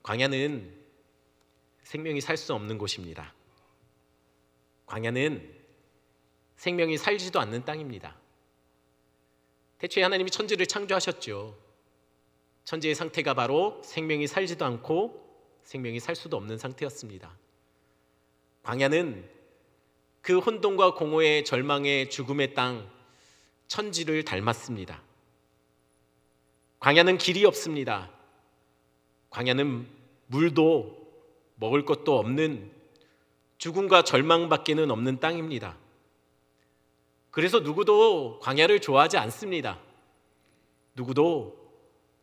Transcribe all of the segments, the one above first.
광야는 생명이 살 수 없는 곳입니다. 광야는 생명이 살지도 않는 땅입니다. 태초에 하나님이 천지를 창조하셨죠. 천지의 상태가 바로 생명이 살지도 않고 생명이 살 수도 없는 상태였습니다. 광야는 그 혼돈과 공허의 절망의 죽음의 땅 천지를 닮았습니다. 광야는 길이 없습니다. 광야는 물도 먹을 것도 없는 죽음과 절망밖에는 없는 땅입니다. 그래서 누구도 광야를 좋아하지 않습니다. 누구도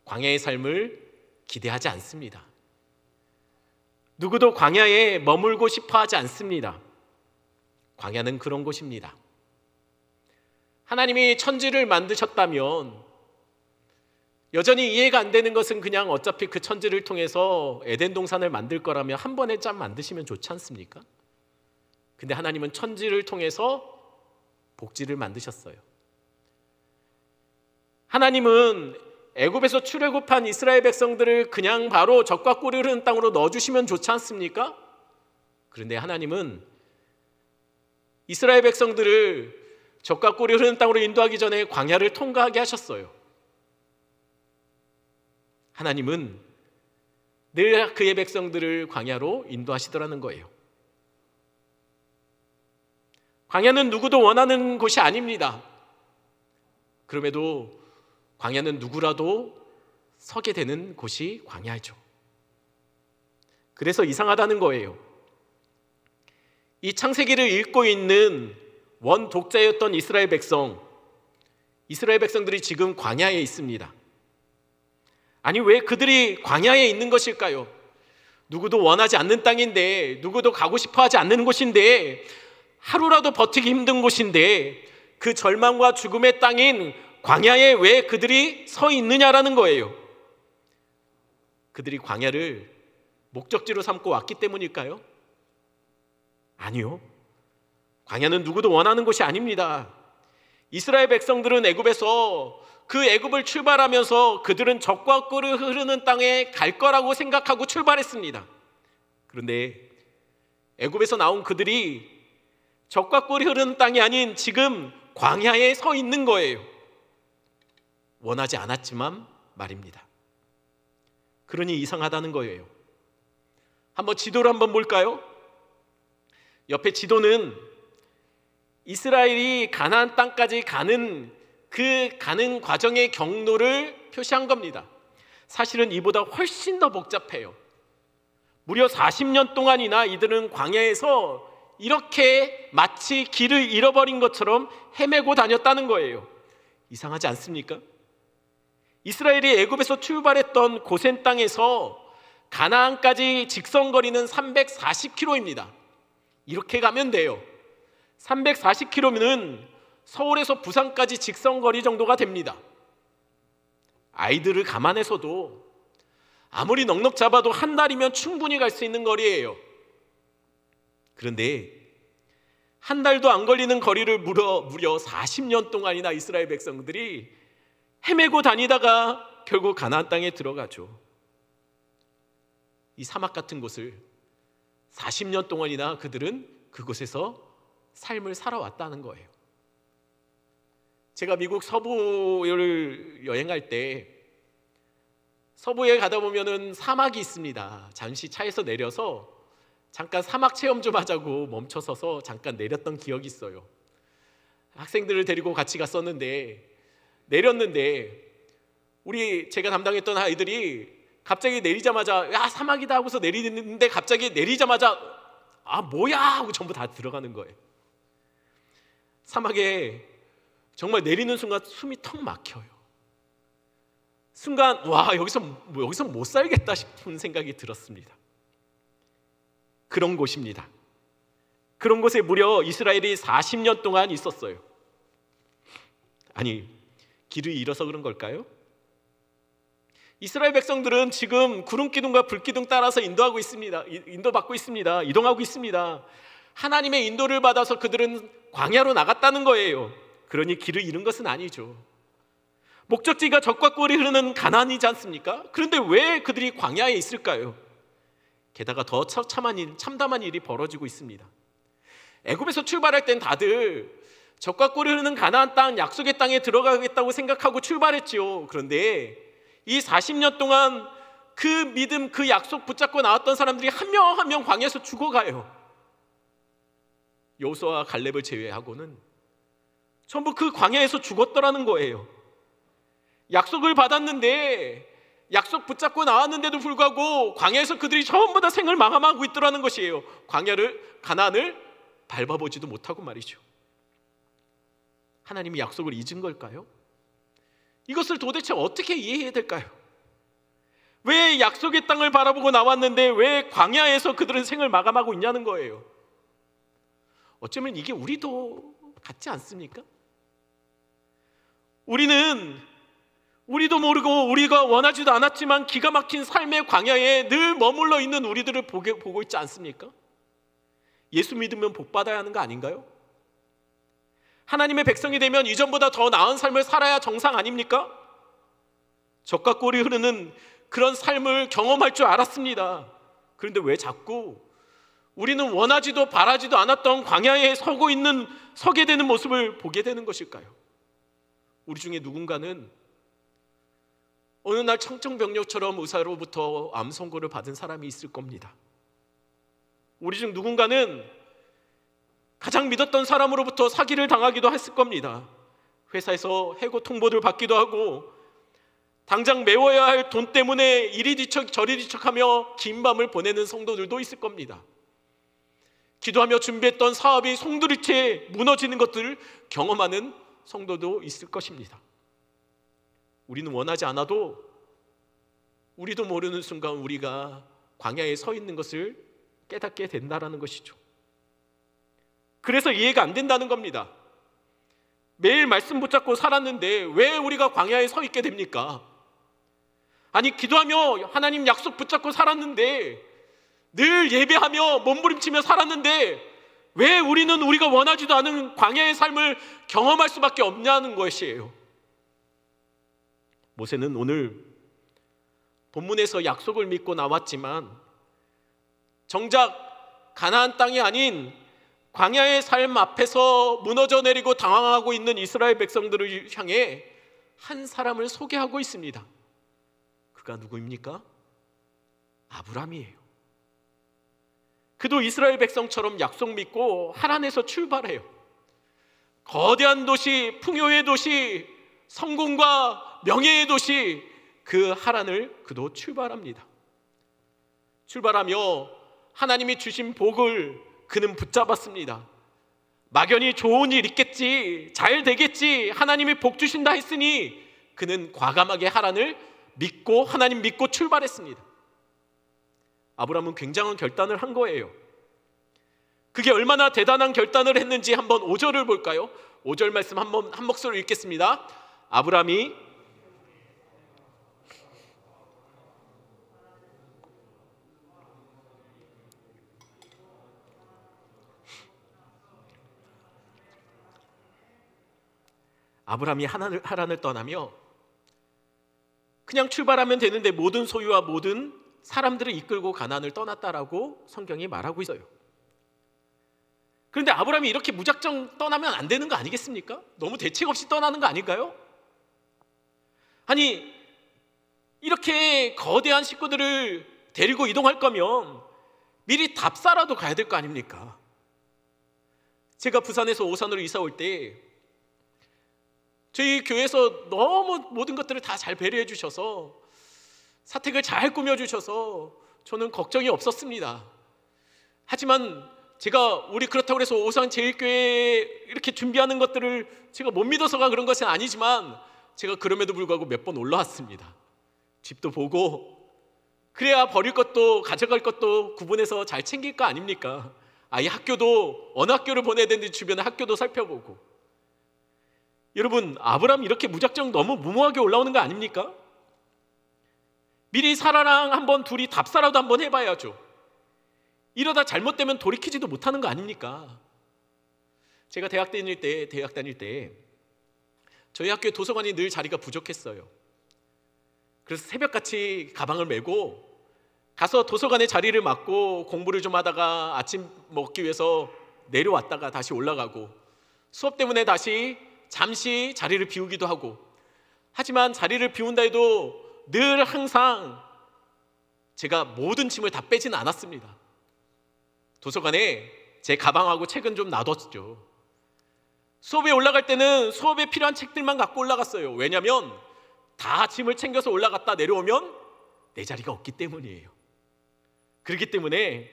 광야의 삶을 기대하지 않습니다. 누구도 광야에 머물고 싶어 하지 않습니다. 광야는 그런 곳입니다. 하나님이 천지를 만드셨다면 여전히 이해가 안 되는 것은 그냥 어차피 그 천지를 통해서 에덴 동산을 만들 거라면 한 번에 짠 만드시면 좋지 않습니까? 근데 하나님은 천지를 통해서 복지를 만드셨어요. 하나님은 애굽에서 출애굽한 이스라엘 백성들을 그냥 바로 적과 꿀이 흐르는 땅으로 넣어주시면 좋지 않습니까? 그런데 하나님은 이스라엘 백성들을 적과 꿀이 흐르는 땅으로 인도하기 전에 광야를 통과하게 하셨어요. 하나님은 늘 그의 백성들을 광야로 인도하시더라는 거예요. 광야는 누구도 원하는 곳이 아닙니다. 그럼에도 광야는 누구라도 서게 되는 곳이 광야죠. 그래서 이상하다는 거예요. 이 창세기를 읽고 있는 원 독자였던 이스라엘 백성들이 지금 광야에 있습니다. 아니, 왜 그들이 광야에 있는 것일까요? 누구도 원하지 않는 땅인데, 누구도 가고 싶어 하지 않는 곳인데, 하루라도 버티기 힘든 곳인데, 그 절망과 죽음의 땅인 광야에 왜 그들이 서 있느냐라는 거예요. 그들이 광야를 목적지로 삼고 왔기 때문일까요? 아니요. 광야는 누구도 원하는 곳이 아닙니다. 이스라엘 백성들은 애굽에서 그 애굽을 출발하면서 그들은 적과 꿀이 흐르는 땅에 갈 거라고 생각하고 출발했습니다. 그런데 애굽에서 나온 그들이 적과 꿀이 흐르는 땅이 아닌 지금 광야에 서 있는 거예요. 원하지 않았지만 말입니다. 그러니 이상하다는 거예요. 한번 지도를 한번 볼까요? 옆에 지도는 이스라엘이 가나안 땅까지 가는 과정의 경로를 표시한 겁니다. 사실은 이보다 훨씬 더 복잡해요. 무려 40년 동안이나 이들은 광야에서 이렇게 마치 길을 잃어버린 것처럼 헤매고 다녔다는 거예요. 이상하지 않습니까? 이스라엘이 애굽에서 출발했던 고센 땅에서 가나안까지 직선거리는 340km입니다. 이렇게 가면 돼요. 340km면 서울에서 부산까지 직선거리 정도가 됩니다. 아이들을 감안해서도 아무리 넉넉 잡아도 한 달이면 충분히 갈 수 있는 거리예요. 그런데 한 달도 안 걸리는 거리를 무려 40년 동안이나 이스라엘 백성들이 헤매고 다니다가 결국 가나안 땅에 들어가죠. 이 사막 같은 곳을 40년 동안이나 그들은 그곳에서 삶을 살아왔다는 거예요. 제가 미국 서부를 여행할 때 서부에 가다 보면은 사막이 있습니다. 잠시 차에서 내려서 잠깐 사막 체험 좀 하자고 멈춰서서 잠깐 내렸던 기억이 있어요. 학생들을 데리고 같이 갔었는데 내렸는데 제가 담당했던 아이들이 갑자기 내리자마자 야 사막이다 하고서 내리는데 갑자기 내리자마자 아 뭐야 하고 전부 다 들어가는 거예요. 사막에 정말 내리는 순간 숨이 턱 막혀요. 순간 와 여기서 못 살겠다 싶은 생각이 들었습니다. 그런 곳입니다. 그런 곳에 무려 이스라엘이 40년 동안 있었어요. 아니 길을 잃어서 그런 걸까요? 이스라엘 백성들은 지금 구름 기둥과 불 기둥 따라서 인도받고 있습니다. 이동하고 있습니다. 하나님의 인도를 받아서 그들은 광야로 나갔다는 거예요. 그러니 길을 잃은 것은 아니죠. 목적지가 적과 꿀이 흐르는 가나안이지 않습니까? 그런데 왜 그들이 광야에 있을까요? 게다가 더 참담한 일이 벌어지고 있습니다. 애굽에서 출발할 땐 다들 젖과 꿀이 흐르는 가나안 땅, 약속의 땅에 들어가겠다고 생각하고 출발했지요. 그런데 이 40년 동안 그 믿음, 그 약속 붙잡고 나왔던 사람들이 한 명 한 명 광야에서 죽어가요. 여호수아와 갈렙을 제외하고는 전부 그 광야에서 죽었더라는 거예요. 약속을 받았는데, 약속 붙잡고 나왔는데도 불구하고 광야에서 그들이 전부 다 생을 마감하고 있더라는 것이에요. 가나안을 밟아보지도 못하고 말이죠. 하나님이 약속을 잊은 걸까요? 이것을 도대체 어떻게 이해해야 될까요? 왜 약속의 땅을 바라보고 나왔는데 왜 광야에서 그들은 생을 마감하고 있냐는 거예요. 어쩌면 이게 우리도 같지 않습니까? 우리도 모르고 우리가 원하지도 않았지만 기가 막힌 삶의 광야에 늘 머물러 있는 우리들을 보고 있지 않습니까? 예수 믿으면 복 받아야 하는 거 아닌가요? 하나님의 백성이 되면 이전보다 더 나은 삶을 살아야 정상 아닙니까? 젖과 꿀이 흐르는 그런 삶을 경험할 줄 알았습니다. 그런데 왜 자꾸 우리는 원하지도 바라지도 않았던 광야에 서게 되는 모습을 보게 되는 것일까요? 우리 중에 누군가는 어느 날 청천벽력처럼 의사로부터 암 선고를 받은 사람이 있을 겁니다. 우리 중 누군가는 가장 믿었던 사람으로부터 사기를 당하기도 했을 겁니다. 회사에서 해고 통보를 받기도 하고 당장 메워야 할 돈 때문에 이리 뒤척 저리 뒤척하며 긴 밤을 보내는 성도들도 있을 겁니다. 기도하며 준비했던 사업이 송두리째 무너지는 것들을 경험하는 성도도 있을 것입니다. 우리는 원하지 않아도 우리도 모르는 순간 우리가 광야에 서 있는 것을 깨닫게 된다는 것이죠. 그래서 이해가 안 된다는 겁니다. 매일 말씀 붙잡고 살았는데 왜 우리가 광야에 서 있게 됩니까? 아니, 기도하며 하나님 약속 붙잡고 살았는데, 늘 예배하며 몸부림치며 살았는데 왜 우리는 우리가 원하지도 않은 광야의 삶을 경험할 수밖에 없냐는 것이에요. 모세는 오늘 본문에서 약속을 믿고 나왔지만 정작 가나안 땅이 아닌 광야의 삶 앞에서 무너져 내리고 당황하고 있는 이스라엘 백성들을 향해 한 사람을 소개하고 있습니다. 그가 누구입니까? 아브라함이에요. 그도 이스라엘 백성처럼 약속 믿고 하란에서 출발해요. 거대한 도시, 풍요의 도시, 성공과 명예의 도시, 그 하란을 그도 출발합니다. 출발하며 하나님이 주신 복을 그는 붙잡았습니다. 막연히 좋은 일 있겠지, 잘 되겠지, 하나님이 복 주신다 했으니 그는 과감하게 하란을 믿고 하나님 믿고 출발했습니다. 아브라함은 굉장한 결단을 한 거예요. 그게 얼마나 대단한 결단을 했는지 한번 5절을 볼까요? 5절 말씀 한 목소리로 읽겠습니다. 아브라함이 하란을 떠나며 그냥 출발하면 되는데 모든 소유와 모든 사람들을 이끌고 가나안을 떠났다라고 성경이 말하고 있어요. 그런데 아브라함이 이렇게 무작정 떠나면 안 되는 거 아니겠습니까? 너무 대책 없이 떠나는 거 아닐까요? 아니, 이렇게 거대한 식구들을 데리고 이동할 거면 미리 답사라도 가야 될 거 아닙니까? 제가 부산에서 오산으로 이사 올 때 저희 교회에서 너무 모든 것들을 다 잘 배려해 주셔서 사택을 잘 꾸며주셔서 저는 걱정이 없었습니다. 하지만 제가 우리 그렇다고 해서 오산 제일교회 이렇게 준비하는 것들을 제가 못 믿어서가 그런 것은 아니지만 제가 그럼에도 불구하고 몇 번 올라왔습니다. 집도 보고 그래야 버릴 것도 가져갈 것도 구분해서 잘 챙길 거 아닙니까? 아이 학교도 어느 학교를 보내야 되는지 주변에 학교도 살펴보고. 여러분, 아브라함 이렇게 무작정 너무 무모하게 올라오는 거 아닙니까? 미리 사라랑 한번 둘이 답사라도 한번 해봐야죠. 이러다 잘못되면 돌이키지도 못하는 거 아닙니까? 제가 대학 다닐 때 저희 학교 도서관이 늘 자리가 부족했어요. 그래서 새벽같이 가방을 메고 가서 도서관에 자리를 맡고 공부를 좀 하다가 아침 먹기 위해서 내려왔다가 다시 올라가고, 수업 때문에 다시 잠시 자리를 비우기도 하고, 하지만 자리를 비운다 해도 늘 항상 제가 모든 짐을 다 빼지는 않았습니다. 도서관에 제 가방하고 책은 좀 놔뒀죠. 수업에 올라갈 때는 수업에 필요한 책들만 갖고 올라갔어요. 왜냐하면 다 짐을 챙겨서 올라갔다 내려오면 내 자리가 없기 때문이에요. 그렇기 때문에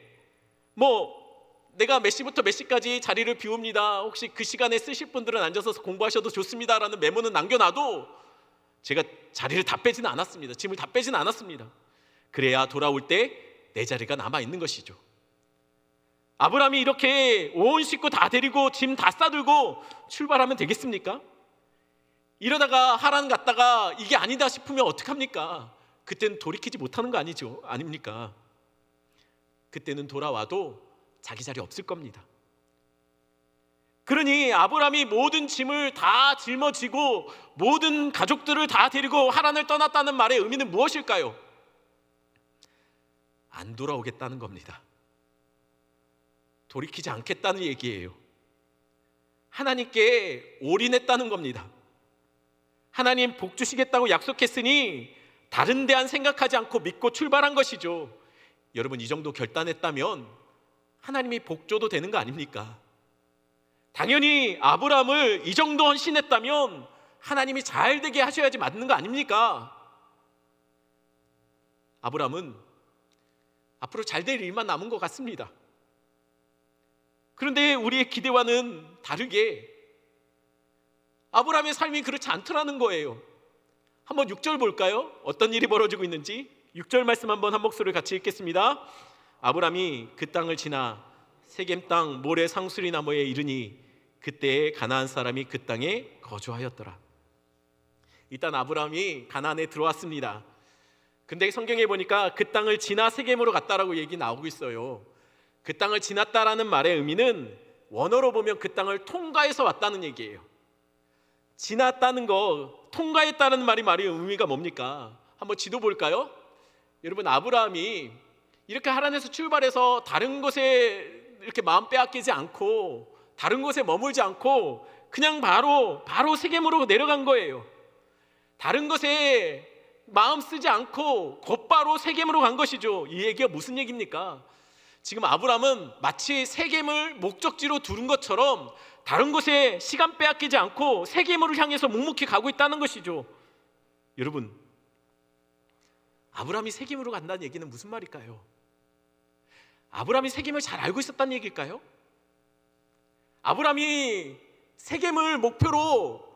내가 몇 시부터 몇 시까지 자리를 비웁니다, 혹시 그 시간에 쓰실 분들은 앉아서 공부하셔도 좋습니다라는 메모는 남겨놔도 제가 자리를 다 빼지는 않았습니다. 짐을 다 빼지는 않았습니다. 그래야 돌아올 때 내 자리가 남아있는 것이죠. 아브라함이 이렇게 온 식구 다 데리고 짐 다 싸들고 출발하면 되겠습니까? 이러다가 하란 갔다가 이게 아니다 싶으면 어떡합니까? 그때는 돌이키지 못하는 거 아닙니까? 그때는 돌아와도 자기 자리 없을 겁니다. 그러니 아브라함이 모든 짐을 다 짊어지고 모든 가족들을 다 데리고 하란을 떠났다는 말의 의미는 무엇일까요? 안 돌아오겠다는 겁니다. 돌이키지 않겠다는 얘기예요. 하나님께 올인했다는 겁니다. 하나님 복 주시겠다고 약속했으니 다른 데 안 생각하지 않고 믿고 출발한 것이죠. 여러분, 이 정도 결단했다면 하나님이 복 줘도 되는 거 아닙니까? 당연히 아브라함을 이 정도 헌신했다면 하나님이 잘 되게 하셔야지 맞는 거 아닙니까? 아브라함은 앞으로 잘 될 일만 남은 것 같습니다. 그런데 우리의 기대와는 다르게 아브라함의 삶이 그렇지 않더라는 거예요. 한번 6절 볼까요? 어떤 일이 벌어지고 있는지. 6절 말씀 한번 한 목소리를 같이 읽겠습니다. 아브라함이 그 땅을 지나 세겜 땅 모레 상수리 나무에 이르니 그때에 가나안 사람이 그 땅에 거주하였더라. 일단 아브라함이 가나안에 들어왔습니다. 근데 성경에 보니까 그 땅을 지나 세겜으로 갔다라고 얘기 나오고 있어요. 그 땅을 지났다라는 말의 의미는 원어로 보면 그 땅을 통과해서 왔다는 얘기예요. 지났다는 거, 통과했다는 말의 의미가 뭡니까? 한번 지도 볼까요? 여러분, 아브라함이 이렇게 하란에서 출발해서 다른 곳에 이렇게 마음 빼앗기지 않고 다른 곳에 머물지 않고 그냥 바로 세겜으로 내려간 거예요. 다른 것에 마음 쓰지 않고 곧바로 세겜으로 간 것이죠. 이 얘기가 무슨 얘기입니까? 지금 아브라함은 마치 세겜을 목적지로 두른 것처럼 다른 곳에 시간 빼앗기지 않고 세겜으로 향해서 묵묵히 가고 있다는 것이죠. 여러분, 아브라함이 세겜으로 간다는 얘기는 무슨 말일까요? 아브라함이 세겜을 잘 알고 있었다는 얘기일까요? 아브라함이 세겜을 목표로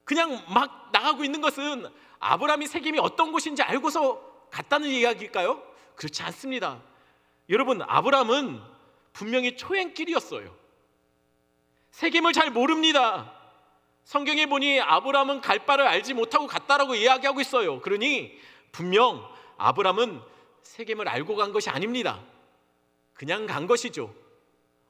그냥 막 나가고 있는 것은 아브라함이 세겜이 어떤 곳인지 알고서 갔다는 이야기일까요? 그렇지 않습니다. 여러분, 아브라함은 분명히 초행길이었어요. 세겜을 잘 모릅니다. 성경에 보니 아브라함은 갈 바를 알지 못하고 갔다라고 이야기하고 있어요. 그러니 분명 아브라함은 세겜을 알고 간 것이 아닙니다. 그냥 간 것이죠.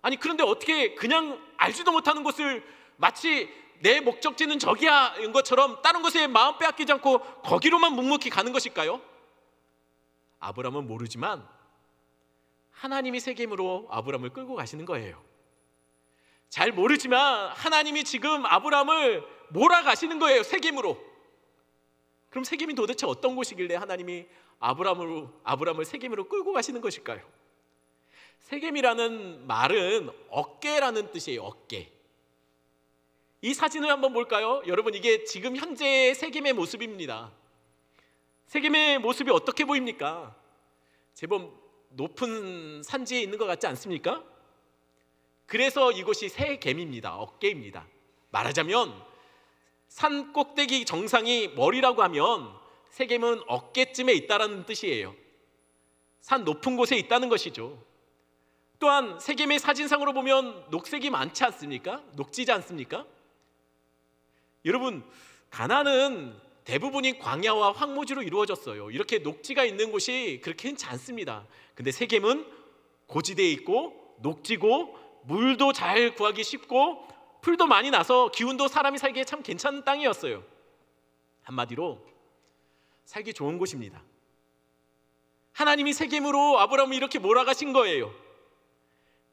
아니, 그런데 어떻게 그냥 알지도 못하는 곳을 마치 내 목적지는 저기야 인 것처럼 다른 곳에 마음 빼앗기지 않고 거기로만 묵묵히 가는 것일까요? 아브라함은 모르지만 하나님이 세겜으로 아브라함을 끌고 가시는 거예요. 잘 모르지만 하나님이 지금 아브라함을 몰아가시는 거예요, 세겜으로. 그럼 세겜이 도대체 어떤 곳이길래 하나님이 아브라함을 세겜으로 끌고 가시는 것일까요? 세겜이라는 말은 어깨라는 뜻이에요. 어깨. 이 사진을 한번 볼까요? 여러분, 이게 지금 현재의 세겜의 모습입니다. 세겜의 모습이 어떻게 보입니까? 제법 높은 산지에 있는 것 같지 않습니까? 그래서 이곳이 세겜입니다. 어깨입니다. 말하자면 산 꼭대기 정상이 머리라고 하면 세겜은 어깨쯤에 있다는 뜻이에요. 산 높은 곳에 있다는 것이죠. 또한 세겜의 사진상으로 보면 녹색이 많지 않습니까? 녹지지 않습니까? 여러분, 가나안은 대부분이 광야와 황무지로 이루어졌어요. 이렇게 녹지가 있는 곳이 그렇게 흔치 않습니다. 근데 세겜은 고지대에 있고 녹지고 물도 잘 구하기 쉽고 풀도 많이 나서 기운도 사람이 살기에 참 괜찮은 땅이었어요. 한마디로 살기 좋은 곳입니다. 하나님이 세겜으로 아브라함을 이렇게 몰아가신 거예요.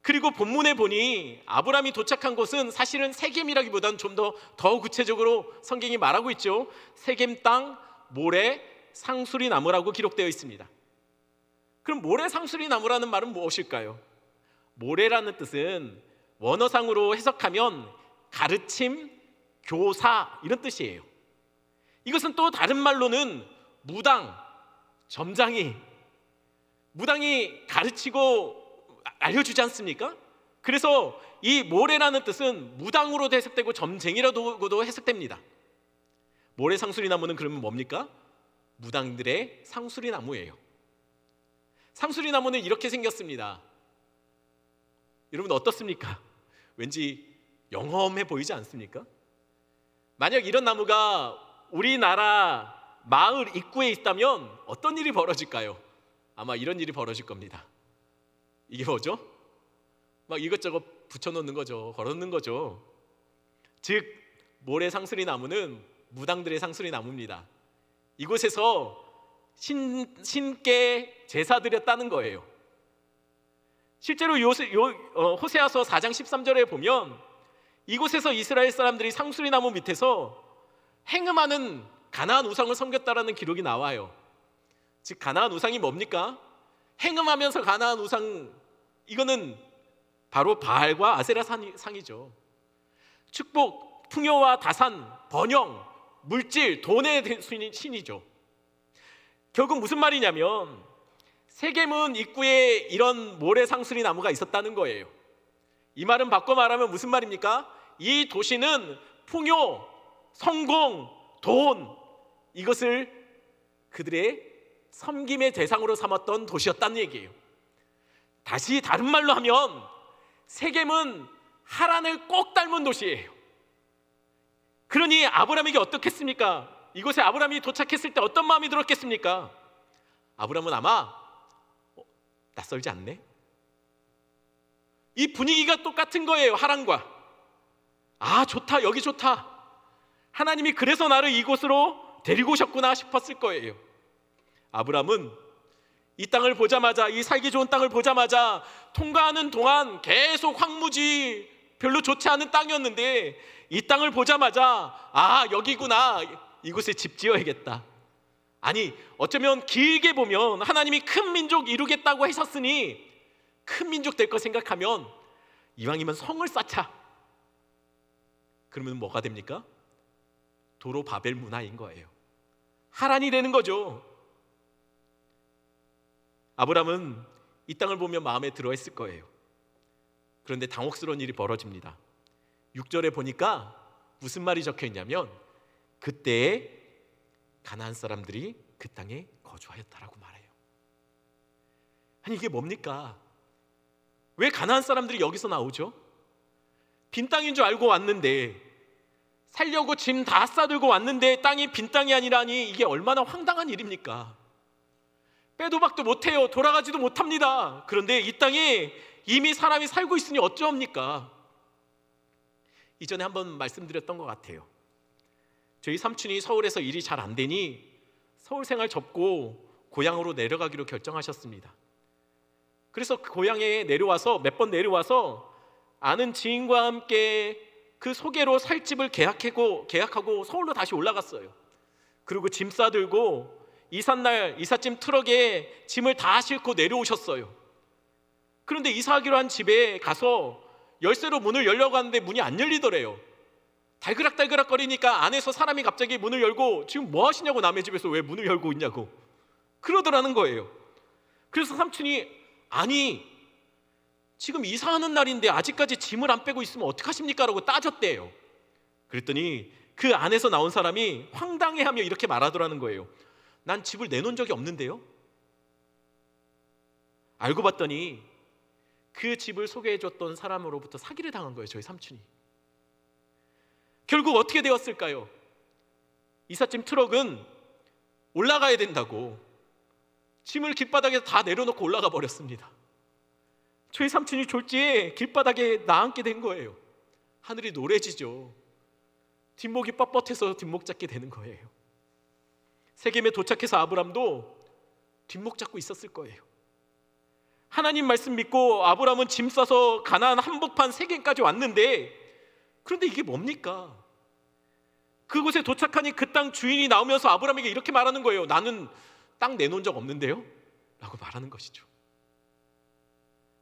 그리고 본문에 보니 아브라함이 도착한 곳은 사실은 세겜이라기보다는 좀 더 구체적으로 성경이 말하고 있죠. 세겜 땅 모래 상수리 나무라고 기록되어 있습니다. 그럼 모래 상수리 나무라는 말은 무엇일까요? 모래라는 뜻은 원어상으로 해석하면 가르침, 교사 이런 뜻이에요. 이것은 또 다른 말로는 무당, 점장이 무당이 가르치고 알려주지 않습니까? 그래서 이 모래라는 뜻은 무당으로도 해석되고 점쟁이라고도 해석됩니다. 모래 상수리 나무는 그러면 뭡니까? 무당들의 상수리 나무예요. 상수리 나무는 이렇게 생겼습니다. 여러분 어떻습니까? 왠지 영험해 보이지 않습니까? 만약 이런 나무가 우리나라 마을 입구에 있다면 어떤 일이 벌어질까요? 아마 이런 일이 벌어질 겁니다. 이게 뭐죠? 막 이것저것 붙여놓는 거죠. 걸어놓는 거죠. 즉 모래 상수리 나무는 무당들의 상수리 나무입니다. 이곳에서 신께 제사 드렸다는 거예요. 실제로 호세아서 4장 13절에 보면 이곳에서 이스라엘 사람들이 상수리 나무 밑에서 행음하는 가나안 우상을 섬겼다라는 기록이 나와요. 즉 가나안 우상이 뭡니까? 행음하면서 가나안 우상, 이거는 바로 바알과 아세라 상이죠. 축복, 풍요와 다산, 번영, 물질, 돈의 신이죠. 결국 무슨 말이냐면 세겜은 입구에 이런 모래 상수리 나무가 있었다는 거예요. 이 말은 바꿔 말하면 무슨 말입니까? 이 도시는 풍요, 성공, 돈, 이것을 그들의 섬김의 대상으로 삼았던 도시였다는 얘기예요. 다시 다른 말로 하면 세겜은 하란을 꼭 닮은 도시예요. 그러니 아브라함에게 어떻겠습니까? 이곳에 아브라함이 도착했을 때 어떤 마음이 들었겠습니까? 아브라함은 아마 낯설지 않네? 이 분위기가 똑같은 거예요. 하란과. 아 좋다, 여기 좋다. 하나님이 그래서 나를 이곳으로 데리고 오셨구나 싶었을 거예요. 아브라함은 이 땅을 보자마자, 이 살기 좋은 땅을 보자마자 통과하는 동안 계속 황무지, 별로 좋지 않은 땅이었는데 이 땅을 보자마자 아 여기구나, 이곳에 집 지어야겠다. 아니 어쩌면 길게 보면 하나님이 큰 민족 이루겠다고 하셨으니 큰 민족 될 거 생각하면 이왕이면 성을 쌓자. 그러면 뭐가 됩니까? 도로 바벨 문화인 거예요. 하란이 되는 거죠. 아브라함은 이 땅을 보며 마음에 들어했을 거예요. 그런데 당혹스러운 일이 벌어집니다. 6절에 보니까 무슨 말이 적혀 있냐면 그때에 가나안 사람들이 그 땅에 거주하였다라고 말해요. 아니 이게 뭡니까? 왜 가나안 사람들이 여기서 나오죠? 빈 땅인 줄 알고 왔는데, 살려고 짐 다 싸들고 왔는데 땅이 빈 땅이 아니라니 이게 얼마나 황당한 일입니까? 빼도 박도 못해요. 돌아가지도 못합니다. 그런데 이 땅에 이미 사람이 살고 있으니 어쩌합니까? 이전에 한번 말씀드렸던 것 같아요. 저희 삼촌이 서울에서 일이 잘 안 되니 서울 생활 접고 고향으로 내려가기로 결정하셨습니다. 그래서 고향에 내려와서 몇 번 내려와서 아는 지인과 함께 그 소개로 살 집을 계약하고 서울로 다시 올라갔어요. 그리고 짐 싸들고 이삿날 이삿짐 트럭에 짐을 다 싣고 내려오셨어요. 그런데 이사하기로 한 집에 가서 열쇠로 문을 열려고 하는데 문이 안 열리더래요. 달그락달그락 거리니까 안에서 사람이 갑자기 문을 열고 지금 뭐 하시냐고, 남의 집에서 왜 문을 열고 있냐고 그러더라는 거예요. 그래서 삼촌이 아니 지금 이사하는 날인데 아직까지 짐을 안 빼고 있으면 어떡하십니까? 라고 따졌대요. 그랬더니 그 안에서 나온 사람이 황당해하며 이렇게 말하더라는 거예요. 난 집을 내놓은 적이 없는데요. 알고 봤더니 그 집을 소개해줬던 사람으로부터 사기를 당한 거예요. 저희 삼촌이. 결국 어떻게 되었을까요? 이삿짐 트럭은 올라가야 된다고 짐을 길바닥에서 다 내려놓고 올라가 버렸습니다. 저희 삼촌이 졸지에 길바닥에 나앉게 된 거예요. 하늘이 노래지죠. 뒷목이 뻣뻣해서 뒷목 잡게 되는 거예요. 세겜에 도착해서 아브람도 뒷목 잡고 있었을 거예요. 하나님 말씀 믿고 아브라함은 짐 싸서 가나안 한복판 세겜까지 왔는데, 그런데 이게 뭡니까? 그곳에 도착하니 그 땅 주인이 나오면서 아브라함에게 이렇게 말하는 거예요. 나는 땅 내놓은 적 없는데요? 라고 말하는 것이죠.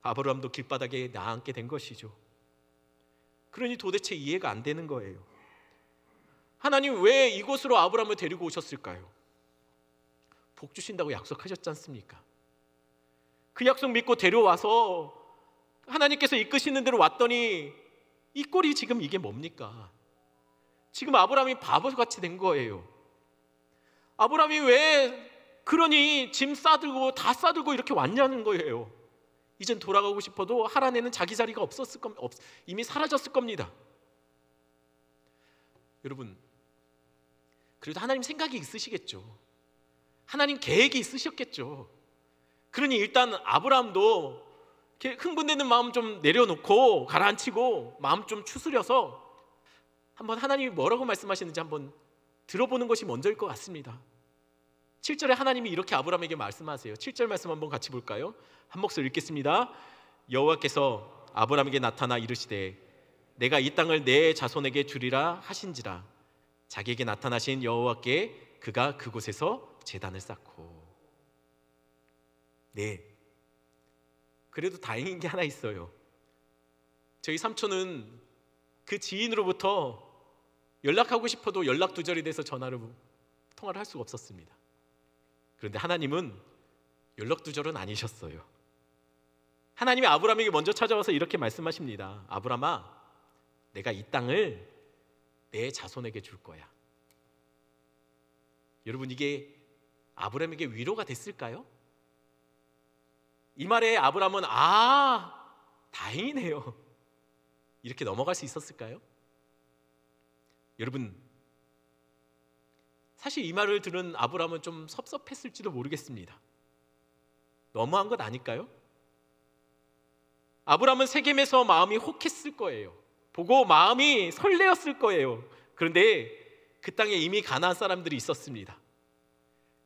아브라함도 길바닥에 나앉게 된 것이죠. 그러니 도대체 이해가 안 되는 거예요. 하나님 왜 이곳으로 아브라함을 데리고 오셨을까요? 복 주신다고 약속하셨지 않습니까? 그 약속 믿고 데려와서 하나님께서 이끄시는 대로 왔더니 이 꼴이 지금 이게 뭡니까? 지금 아브라함이 바보같이 된 거예요. 아브라함이 왜 그러니 짐 싸들고 다 싸들고 이렇게 왔냐는 거예요. 이젠 돌아가고 싶어도 하란에는 자기 자리가 없었을 겁니다. 이미 사라졌을 겁니다. 여러분, 그래도 하나님 생각이 있으시겠죠. 하나님 계획이 있으셨겠죠. 그러니 일단 아브라함도 이렇게 흥분되는 마음 좀 내려놓고 가라앉히고 마음 좀 추스려서 한번 하나님이 뭐라고 말씀하시는지 한번 들어보는 것이 먼저일 것 같습니다. 7절에 하나님이 이렇게 아브라함에게 말씀하세요. 7절 말씀 한번 같이 볼까요? 한 목소리 읽겠습니다. 여호와께서 아브라함에게 나타나 이르시되 내가 이 땅을 내 자손에게 주리라 하신지라. 자기에게 나타나신 여호와께 그가 그곳에서 제단을 쌓고. 네, 그래도 다행인 게 하나 있어요. 저희 삼촌은 그 지인으로부터 연락하고 싶어도 연락 두절이 돼서 통화를 할 수가 없었습니다. 그런데 하나님은 연락 두절은 아니셨어요. 하나님이 아브라함에게 먼저 찾아와서 이렇게 말씀하십니다. 아브라함아, 내가 이 땅을 내 자손에게 줄 거야. 여러분, 이게 아브라함에게 위로가 됐을까요? 이 말에 아브라함은 다행이네요, 이렇게 넘어갈 수 있었을까요? 여러분, 사실 이 말을 들은 아브라함은 좀 섭섭했을지도 모르겠습니다. 너무한 것 아닐까요? 아브라함은 세겜에서 마음이 혹했을 거예요. 보고 마음이 설레었을 거예요. 그런데 그 땅에 이미 가나안 사람들이 있었습니다.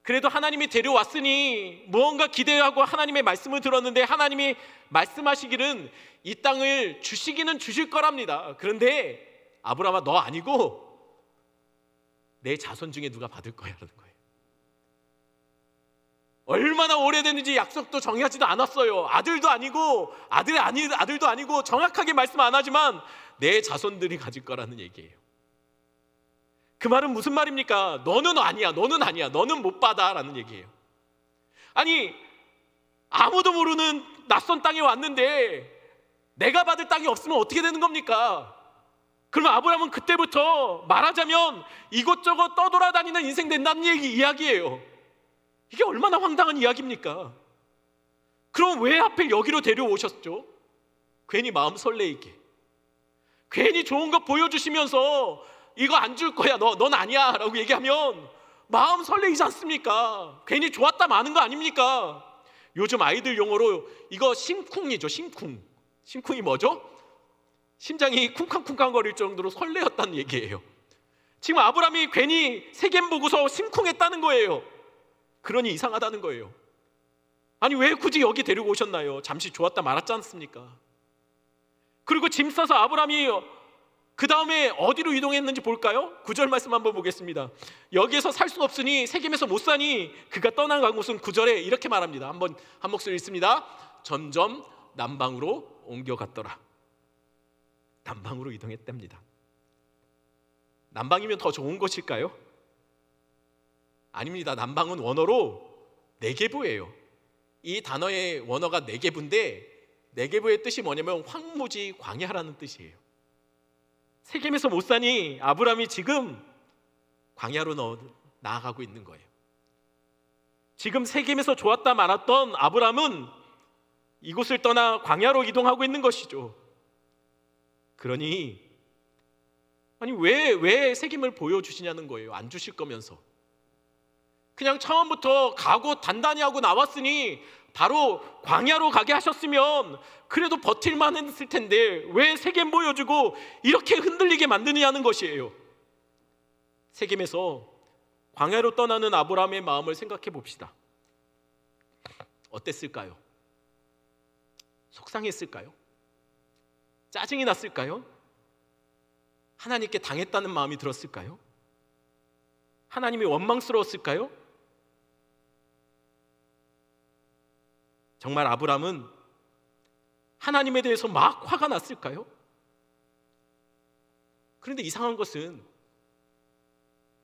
그래도 하나님이 데려왔으니 무언가 기대하고 하나님의 말씀을 들었는데 하나님이 말씀하시기는 이 땅을 주시기는 주실 거랍니다. 그런데 아브라함아, 너 아니고 내 자손 중에 누가 받을 거야 라는 거예요. 얼마나 오래됐는지 약속도 정하지도 않았어요. 아들도 아니고 아들도 아니고 정확하게 말씀 안 하지만 내 자손들이 가질 거라는 얘기예요. 그 말은 무슨 말입니까? 너는 아니야, 너는 못 받아 라는 얘기예요. 아니, 아무도 모르는 낯선 땅에 왔는데 내가 받을 땅이 없으면 어떻게 되는 겁니까? 그러면 아브라함은 그때부터 말하자면 이곳저곳 떠돌아다니는 인생 된다는 이야기예요. 이게 얼마나 황당한 이야기입니까? 그럼 왜 하필 여기로 데려오셨죠? 괜히 마음 설레이게, 괜히 좋은 거 보여주시면서 이거 안 줄 거야, 넌 아니야 라고 얘기하면 마음 설레이지 않습니까? 괜히 좋았다 마는 거 아닙니까? 요즘 아이들 용어로 이거 심쿵이죠. 심쿵이 뭐죠? 심장이 쿵쾅쿵쾅 거릴 정도로 설레었다는 얘기예요. 지금 아브라함이 괜히 세겜 보고서 심쿵했다는 거예요. 그러니 이상하다는 거예요. 아니, 왜 굳이 여기 데리고 오셨나요? 잠시 좋았다 말았지 않습니까? 그리고 짐 싸서 아브라함이 그 다음에 어디로 이동했는지 볼까요? 9절 말씀 한번 보겠습니다. 여기에서 살 수 없으니 세겜에서 못 사니 그가 떠나간 곳은 9절에 이렇게 말합니다. 한번 한 목소리 읽습니다. 점점 남방으로 옮겨갔더라. 남방으로 이동했답니다. 남방이면 더 좋은 것일까요? 아닙니다. 남방은 원어로 네게부예요. 이 단어의 원어가 네게부인데 네게부의 뜻이 뭐냐면 황무지 광야라는 뜻이에요. 세겜에서 못 사니 아브라함이 지금 광야로 나아가고 있는 거예요. 지금 세겜에서 좋았다 말았던 아브라함은 이곳을 떠나 광야로 이동하고 있는 것이죠. 그러니 아니 왜 세겜을 보여주시냐는 거예요. 안 주실 거면서. 그냥 처음부터 각오 단단히 하고 나왔으니 바로 광야로 가게 하셨으면 그래도 버틸만 했을 텐데 왜 세겜 보여주고 이렇게 흔들리게 만드느냐는 것이에요. 세겜에서 광야로 떠나는 아브라함의 마음을 생각해 봅시다. 어땠을까요? 속상했을까요? 짜증이 났을까요? 하나님께 당했다는 마음이 들었을까요? 하나님이 원망스러웠을까요? 정말 아브람은 하나님에 대해서 막 화가 났을까요? 그런데 이상한 것은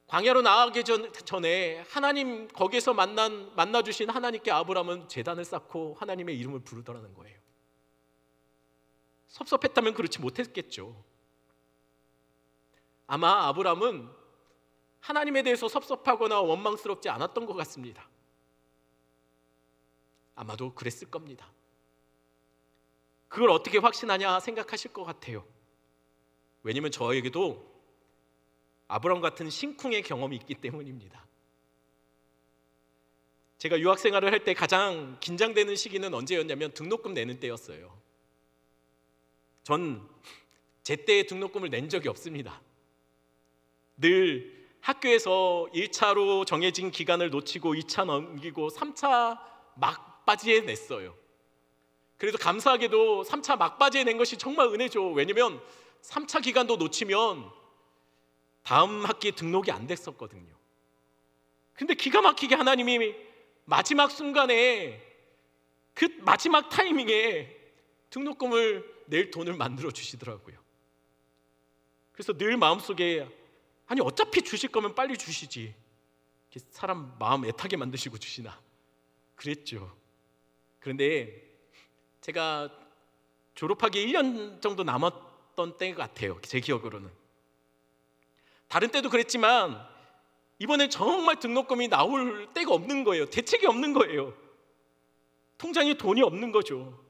광야로 나아가기 전에 하나님 거기에서 만나주신 하나님께 아브람은 제단을 쌓고 하나님의 이름을 부르더라는 거예요. 섭섭했다면 그렇지 못했겠죠. 아마 아브람은 하나님에 대해서 섭섭하거나 원망스럽지 않았던 것 같습니다. 아마도 그랬을 겁니다. 그걸 어떻게 확신하냐 생각하실 것 같아요. 왜냐면 저에게도 아브람 같은 심쿵의 경험이 있기 때문입니다. 제가 유학생활을 할 때 가장 긴장되는 시기는 언제였냐면 등록금 내는 때였어요. 전 제때 등록금을 낸 적이 없습니다. 늘 학교에서 1차로 정해진 기간을 놓치고 2차 넘기고 3차 막바지에 냈어요. 그래도 감사하게도 3차 막바지에 낸 것이 정말 은혜죠. 왜냐면 3차 기간도 놓치면 다음 학기에 등록이 안 됐었거든요. 근데 기가 막히게 하나님이 마지막 순간에 그 마지막 타이밍에 등록금을 낼 돈을 만들어 주시더라고요. 그래서 늘 마음속에 아니 어차피 주실 거면 빨리 주시지, 사람 마음 애타게 만드시고 주시나 그랬죠. 그런데 제가 졸업하기 1년 정도 남았던 때 같아요. 제 기억으로는. 다른 때도 그랬지만 이번에 정말 등록금이 나올 때가 없는 거예요. 대책이 없는 거예요. 통장에 돈이 없는 거죠.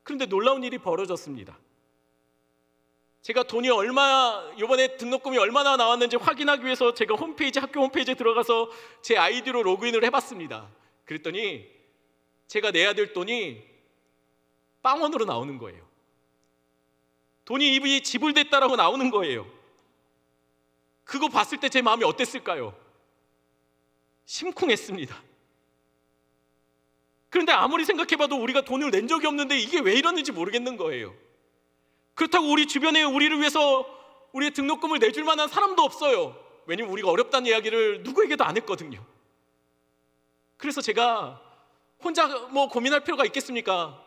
그런데 놀라운 일이 벌어졌습니다. 제가 이번에 등록금이 얼마나 나왔는지 확인하기 위해서 제가 학교 홈페이지에 들어가서 제 아이디로 로그인을 해봤습니다. 그랬더니 제가 내야 될 돈이 빵원으로 나오는 거예요. 돈이 이미 지불됐다라고 나오는 거예요. 그거 봤을 때 제 마음이 어땠을까요? 심쿵했습니다. 그런데 아무리 생각해봐도 우리가 돈을 낸 적이 없는데 이게 왜 이러는지 모르겠는 거예요. 그렇다고 우리 주변에 우리를 위해서 우리의 등록금을 내줄 만한 사람도 없어요. 왜냐면 우리가 어렵다는 이야기를 누구에게도 안 했거든요. 그래서 제가 혼자 고민할 필요가 있겠습니까?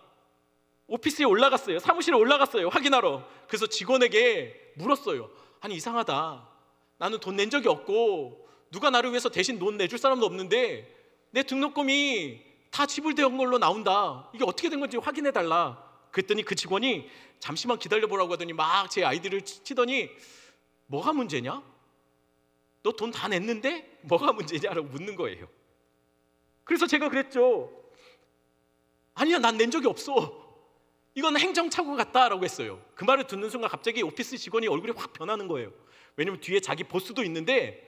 오피스에 올라갔어요. 사무실에 올라갔어요. 확인하러. 그래서 직원에게 물었어요. 아니 이상하다. 나는 돈 낸 적이 없고 누가 나를 위해서 대신 돈 내줄 사람도 없는데 내 등록금이 다 지불된 걸로 나온다. 이게 어떻게 된 건지 확인해 달라. 그랬더니 그 직원이 잠시만 기다려보라고 하더니 막 제 아이디를 치더니 뭐가 문제냐? 너 돈 다 냈는데 뭐가 문제냐라고 묻는 거예요. 그래서 제가 그랬죠. 아니야, 난 낸 적이 없어. 이건 행정착오 같다라고 했어요. 그 말을 듣는 순간 갑자기 오피스 직원이 얼굴이 확 변하는 거예요. 왜냐면 뒤에 자기 보스도 있는데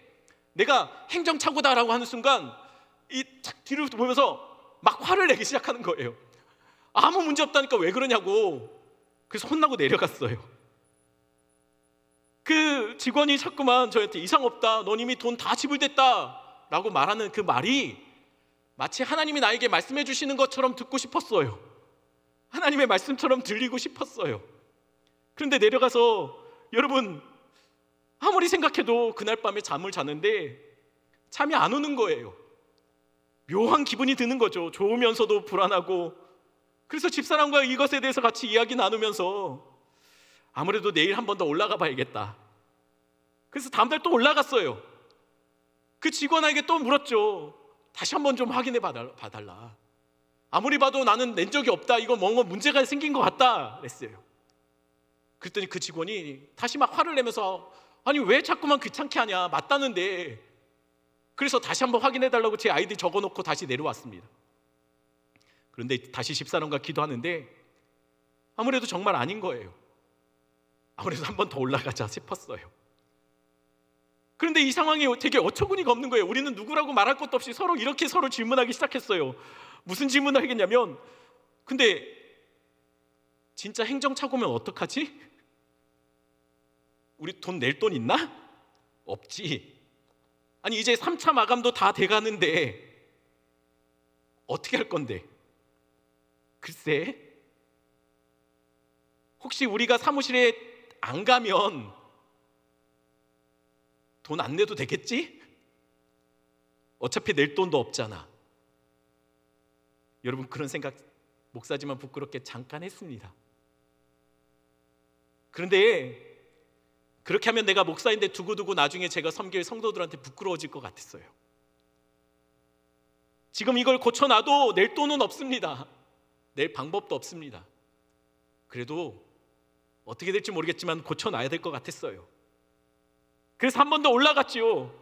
내가 행정착오다라고 하는 순간 뒤를 보면서 막 화를 내기 시작하는 거예요. 아무 문제 없다니까 왜 그러냐고. 그래서 혼나고 내려갔어요. 그 직원이 자꾸만 저한테 이상 없다, 넌 이미 돈 다 지불됐다 라고 말하는 그 말이 마치 하나님이 나에게 말씀해 주시는 것처럼 듣고 싶었어요. 하나님의 말씀처럼 들리고 싶었어요. 그런데 내려가서 여러분 아무리 생각해도 그날 밤에 잠을 자는데 잠이 안 오는 거예요. 묘한 기분이 드는 거죠. 좋으면서도 불안하고. 그래서 집사람과 이것에 대해서 같이 이야기 나누면서 아무래도 내일 한 번 더 올라가 봐야겠다. 그래서 다음날 또 올라갔어요. 그 직원에게 또 물었죠. 다시 한 번 좀 확인해 봐달라. 아무리 봐도 나는 낸 적이 없다. 이거 뭔가 문제가 생긴 것 같다 그랬어요. 그랬더니 그 직원이 다시 막 화를 내면서 아니 왜 자꾸만 귀찮게 하냐, 맞다는데. 그래서 다시 한번 확인해 달라고 제 아이디 적어놓고 다시 내려왔습니다. 그런데 다시 집사람과 기도하는데 아무래도 정말 아닌 거예요. 아무래도 한 번 더 올라가자 싶었어요. 그런데 이 상황이 되게 어처구니가 없는 거예요. 우리는 누구라고 말할 것도 없이 서로 이렇게 서로 질문하기 시작했어요. 무슨 질문을 하겠냐면 근데 진짜 행정착오면 어떡하지? 우리 돈 낼 돈 있나? 없지. 아니 이제 3차 마감도 다 돼가는데 어떻게 할 건데? 글쎄, 혹시 우리가 사무실에 안 가면 돈 안 내도 되겠지? 어차피 낼 돈도 없잖아. 여러분, 그런 생각 목사지만 부끄럽게 잠깐 했습니다. 그런데 그렇게 하면 내가 목사인데 두고두고 나중에 제가 섬길 성도들한테 부끄러워질 것 같았어요. 지금 이걸 고쳐놔도 낼 돈은 없습니다. 낼 방법도 없습니다. 그래도 어떻게 될지 모르겠지만 고쳐놔야 될 것 같았어요. 그래서 한 번 더 올라갔지요.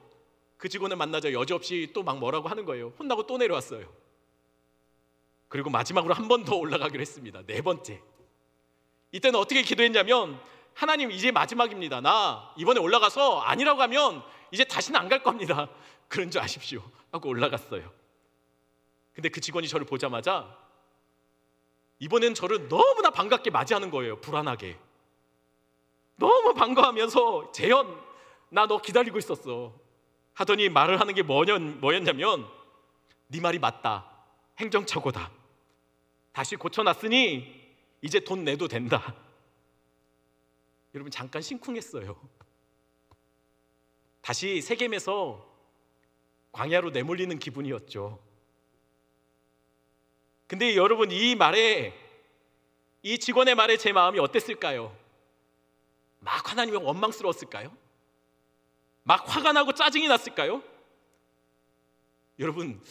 그 직원을 만나자 여지없이 또 막 뭐라고 하는 거예요. 혼나고 또 내려왔어요. 그리고 마지막으로 한 번 더 올라가기로 했습니다. 4번째. 이때는 어떻게 기도했냐면, 하나님, 이제 마지막입니다. 나 이번에 올라가서 아니라고 하면 이제 다시는 안 갈 겁니다. 그런 줄 아십시오 하고 올라갔어요. 근데 그 직원이 저를 보자마자 이번엔 저를 너무나 반갑게 맞이하는 거예요. 불안하게. 너무 반가워하면서, 재현, 나 너 기다리고 있었어 하더니 말을 하는 게 뭐였냐면, 네 말이 맞다. 행정착오다. 다시 고쳐놨으니 이제 돈 내도 된다. 여러분, 잠깐 심쿵했어요. 다시 세겜에서 광야로 내몰리는 기분이었죠. 근데 여러분, 이 말에, 이 직원의 말에 제 마음이 어땠을까요? 막 하나님이 원망스러웠을까요? 막 화가 나고 짜증이 났을까요? 여러분,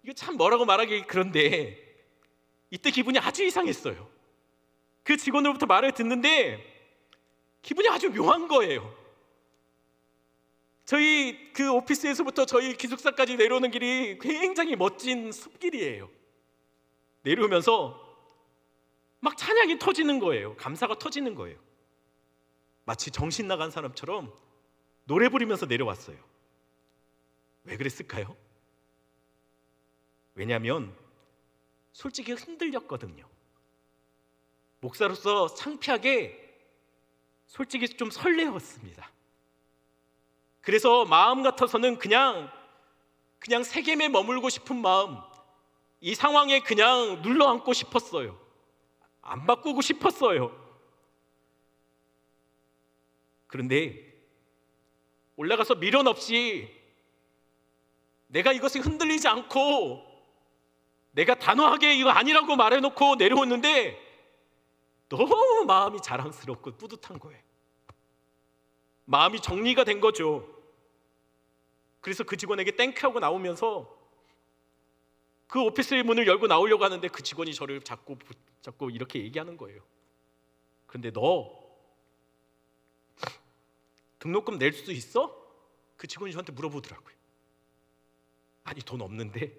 이거 참 뭐라고 말하기 그런데 이때 기분이 아주 이상했어요. 그 직원으로부터 말을 듣는데 기분이 아주 묘한 거예요. 저희 그 오피스에서부터 저희 기숙사까지 내려오는 길이 굉장히 멋진 숲길이에요. 내려오면서 막 찬양이 터지는 거예요. 감사가 터지는 거예요. 마치 정신 나간 사람처럼 노래 부르면서 내려왔어요. 왜 그랬을까요? 왜냐하면 솔직히 흔들렸거든요. 목사로서 창피하게 솔직히 좀 설레었습니다. 그래서 마음 같아서는 그냥 세겜에 머물고 싶은 마음, 이 상황에 그냥 눌러앉고 싶었어요. 안 바꾸고 싶었어요. 그런데 올라가서 미련 없이 내가 이것에 흔들리지 않고 내가 단호하게 이거 아니라고 말해놓고 내려오는데 너무 마음이 자랑스럽고 뿌듯한 거예요. 마음이 정리가 된 거죠. 그래서 그 직원에게 땡큐하고 나오면서 그 오피스의 문을 열고 나오려고 하는데 그 직원이 저를 자꾸 이렇게 얘기하는 거예요. 그런데 너 등록금 낼 수 있어? 그 직원이 저한테 물어보더라고요. 아니, 돈 없는데.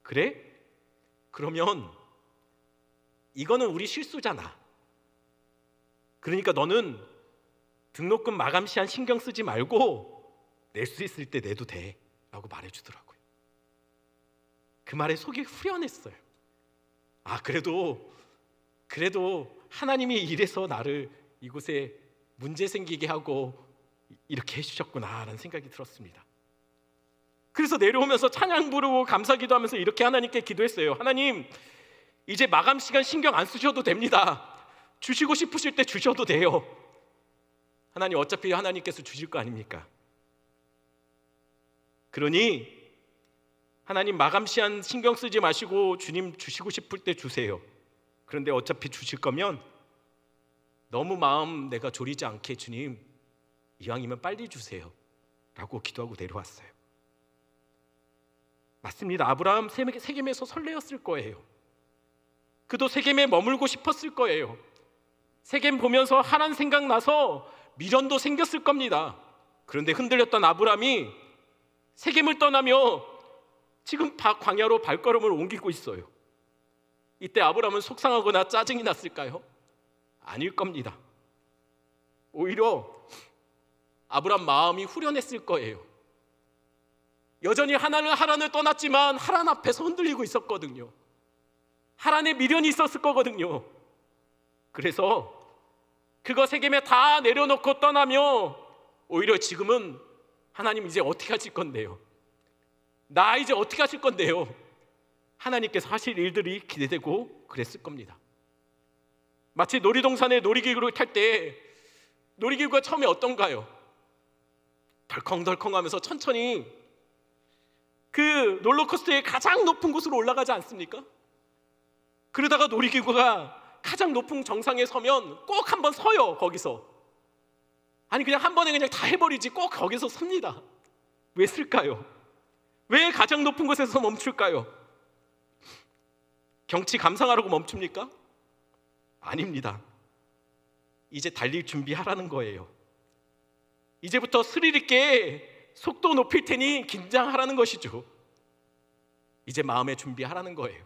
그래? 그러면 이거는 우리 실수잖아. 그러니까 너는 등록금 마감 시한 신경 쓰지 말고 낼 수 있을 때 내도 돼 라고 말해주더라고요. 그 말에 속이 후련했어요. 아, 그래도 하나님이 이래서 나를 이곳에 문제 생기게 하고 이렇게 해주셨구나 라는 생각이 들었습니다. 그래서 내려오면서 찬양 부르고 감사 기도하면서 이렇게 하나님께 기도했어요. 하나님, 이제 마감 시간 신경 안 쓰셔도 됩니다. 주시고 싶으실 때 주셔도 돼요. 하나님, 어차피 하나님께서 주실 거 아닙니까? 그러니 하나님, 마감 시한 신경 쓰지 마시고 주님 주시고 싶을 때 주세요. 그런데 어차피 주실 거면 너무 마음 내가 졸이지 않게 주님, 이왕이면 빨리 주세요 라고 기도하고 내려왔어요. 맞습니다. 아브라함 세겜에서 설레었을 거예요. 그도 세겜에 머물고 싶었을 거예요. 세겜 보면서 하란 생각나서 미련도 생겼을 겁니다. 그런데 흔들렸던 아브라함이 세겜을 떠나며 지금 광야로 발걸음을 옮기고 있어요. 이때 아브라함은 속상하거나 짜증이 났을까요? 아닐 겁니다. 오히려 아브라함 마음이 후련했을 거예요. 여전히 하란을 떠났지만 하란 앞에서 흔들리고 있었거든요. 하란에 미련이 있었을 거거든요. 그래서 그거 세겜에 다 내려놓고 떠나며 오히려 지금은 하나님, 이제 어떻게 하실 건데요? 나 이제 어떻게 하실 건데요? 하나님께서 하실 일들이 기대되고 그랬을 겁니다. 마치 놀이동산에 놀이기구를 탈 때 놀이기구가 처음에 어떤가요? 덜컹덜컹하면서 천천히 그 롤러코스터의 가장 높은 곳으로 올라가지 않습니까? 그러다가 놀이기구가 가장 높은 정상에 서면 꼭 한번 서요. 거기서. 아니 그냥 한 번에 그냥 다 해버리지 꼭 거기서 섭니다. 왜 쓸까요? 왜 가장 높은 곳에서 멈출까요? 경치 감상하려고 멈춥니까? 아닙니다. 이제 달릴 준비하라는 거예요. 이제부터 스릴 있게 속도 높일 테니 긴장하라는 것이죠. 이제 마음의 준비하라는 거예요.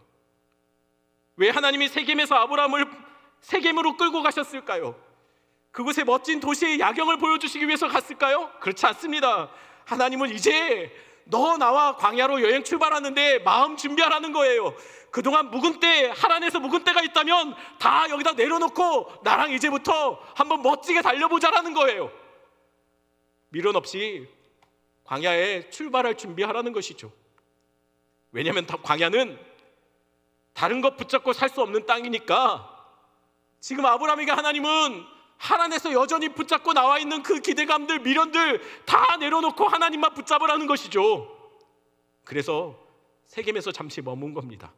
왜 하나님이 세겜에서 아브라함을 세겜으로 끌고 가셨을까요? 그곳에 멋진 도시의 야경을 보여주시기 위해서 갔을까요? 그렇지 않습니다. 하나님은 이제 너 나와 광야로 여행 출발하는데 마음 준비하라는 거예요. 그동안 묵은 때, 하란에서 묵은 때가 있다면 다 여기다 내려놓고 나랑 이제부터 한번 멋지게 달려보자라는 거예요. 미련 없이 광야에 출발할 준비하라는 것이죠. 왜냐하면 광야는 다른 것 붙잡고 살 수 없는 땅이니까. 지금 아브라함에게 하나님은 하란에서 여전히 붙잡고 나와 있는 그 기대감들, 미련들 다 내려놓고 하나님만 붙잡으라는 것이죠. 그래서 세겜에서 잠시 머문 겁니다.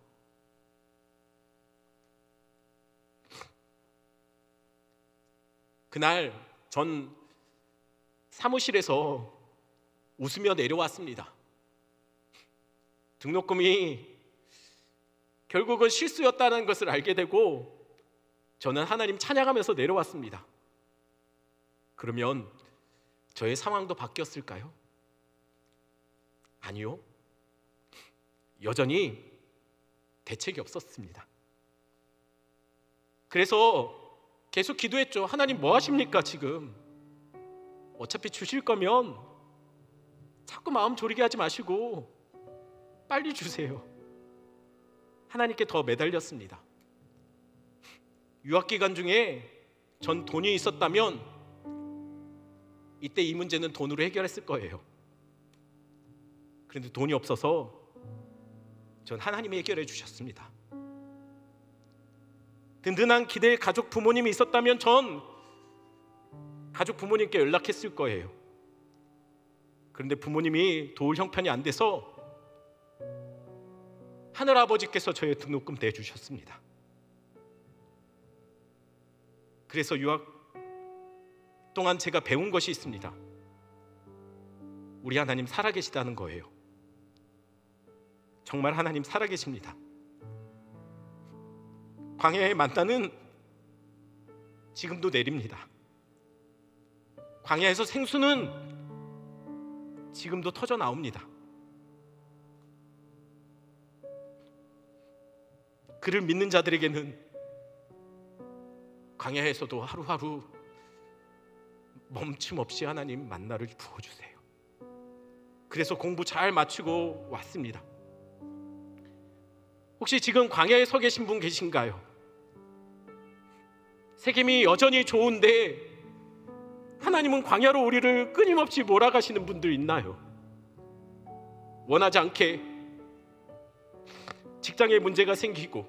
그날 전 사무실에서 웃으며 내려왔습니다. 등록금이 결국은 실수였다는 것을 알게 되고 저는 하나님 찬양하면서 내려왔습니다. 그러면 저의 상황도 바뀌었을까요? 아니요. 여전히 대책이 없었습니다. 그래서 계속 기도했죠. 하나님 뭐 하십니까 지금? 어차피 주실 거면 자꾸 마음 졸이게 하지 마시고 빨리 주세요. 하나님께 더 매달렸습니다. 유학기간 중에 전 돈이 있었다면 이때 이 문제는 돈으로 해결했을 거예요. 그런데 돈이 없어서 전 하나님이 해결해 주셨습니다. 든든한 기대의 가족 부모님이 있었다면 전 가족 부모님께 연락했을 거예요. 그런데 부모님이 도울 형편이 안 돼서 하늘아버지께서 저의 등록금 내주셨습니다. 그래서 유학 동안 제가 배운 것이 있습니다. 우리 하나님 살아계시다는 거예요. 정말 하나님 살아계십니다. 광야의 만나는 지금도 내립니다. 광야에서 생수는 지금도 터져 나옵니다. 그를 믿는 자들에게는 광야에서도 하루하루 멈춤 없이 하나님 만나를 부어주세요. 그래서 공부 잘 마치고 왔습니다. 혹시 지금 광야에 서 계신 분 계신가요? 세겜이 여전히 좋은데 하나님은 광야로 우리를 끊임없이 몰아가시는 분들 있나요? 원하지 않게 직장에 문제가 생기고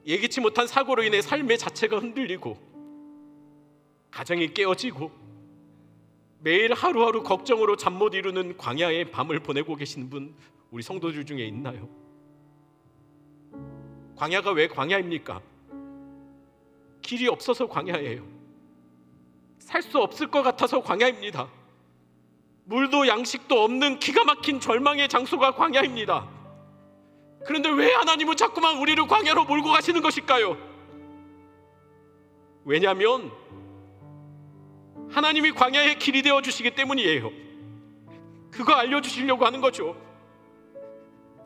예기치 못한 사고로 인해 삶의 자체가 흔들리고 가정이 깨어지고 매일 하루하루 걱정으로 잠 못 이루는 광야의 밤을 보내고 계시는 분 우리 성도들 중에 있나요? 광야가 왜 광야입니까? 길이 없어서 광야예요. 살 수 없을 것 같아서 광야입니다. 물도 양식도 없는 기가 막힌 절망의 장소가 광야입니다. 그런데 왜 하나님은 자꾸만 우리를 광야로 몰고 가시는 것일까요? 왜냐하면 하나님이 광야의 길이 되어 주시기 때문이에요. 그거 알려주시려고 하는 거죠.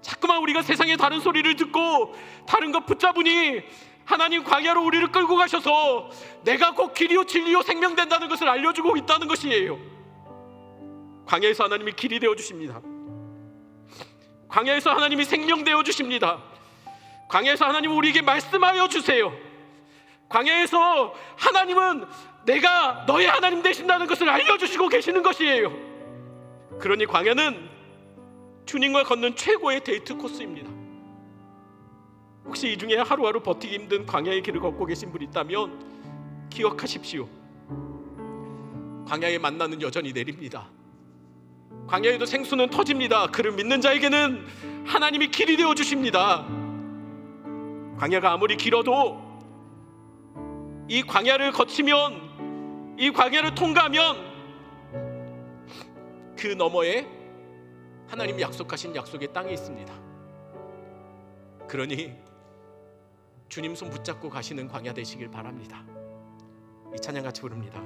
자꾸만 우리가 세상의 다른 소리를 듣고 다른 것 붙잡으니 하나님 광야로 우리를 끌고 가셔서 내가 곧 길이요 진리요 생명 된다는 것을 알려주고 있다는 것이에요. 광야에서 하나님이 길이 되어 주십니다. 광야에서 하나님이 생명 되어 주십니다. 광야에서 하나님은 우리에게 말씀하여 주세요. 광야에서 하나님은 내가 너의 하나님 되신다는 것을 알려주시고 계시는 것이에요. 그러니 광야는 주님과 걷는 최고의 데이트 코스입니다. 혹시 이 중에 하루하루 버티기 힘든 광야의 길을 걷고 계신 분 있다면 기억하십시오. 광야에 만나는 여전히 내립니다. 광야에도 생수는 터집니다. 그를 믿는 자에게는 하나님이 길이 되어 주십니다. 광야가 아무리 길어도 이 광야를 거치면, 이 광야를 통과하면 그 너머에 하나님 약속하신 약속의 땅이 있습니다. 그러니 주님 손 붙잡고 가시는 광야 되시길 바랍니다. 이 찬양 같이 부릅니다.